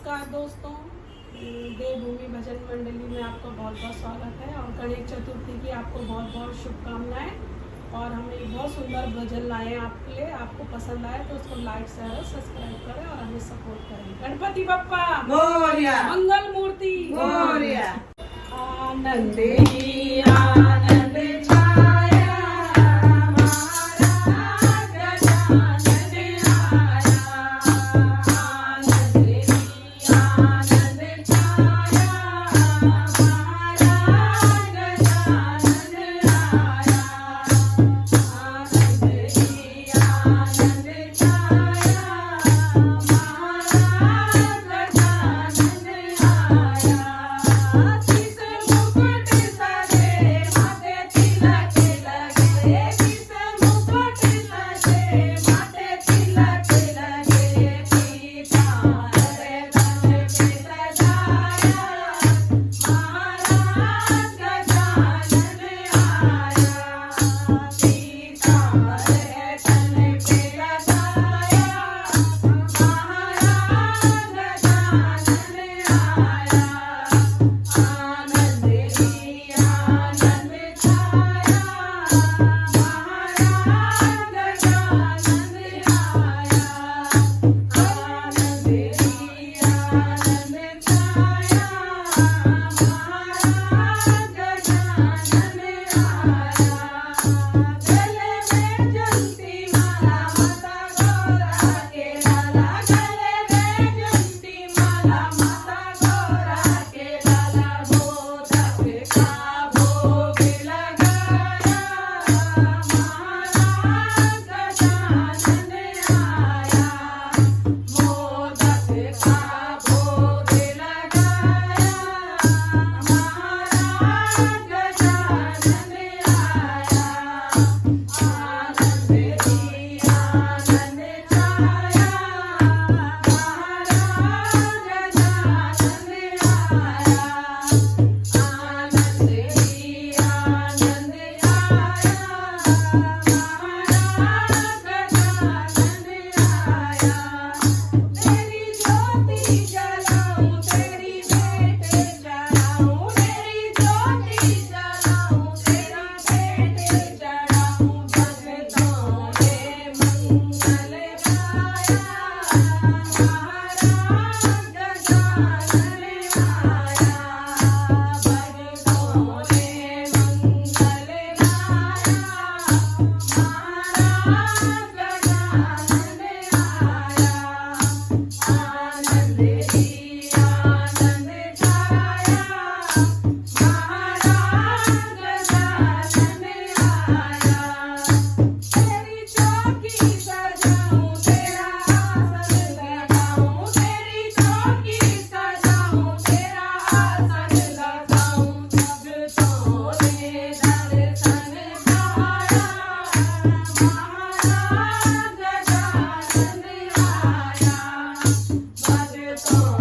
नमस्कार दोस्तों, देवभूमि भजन मंडली में आपका बहुत बहुत स्वागत है और गणेश चतुर्थी की आपको बहुत बहुत शुभकामनाएं। और हम एक बहुत सुंदर भजन लाए हैं आपके लिए। आपको पसंद आए तो उसको लाइक शेयर और सब्सक्राइब करें और हमें सपोर्ट करें। गणपति बप्पा मोरया, मंगल मूर्ति मोरया। आनंद ही आनंद छाया हमारा गजानन आया। आनंद ही आनंद छाया हमारा गजानन आया। आनंद ही आनंद छाया हमारा गजानन आया। Oh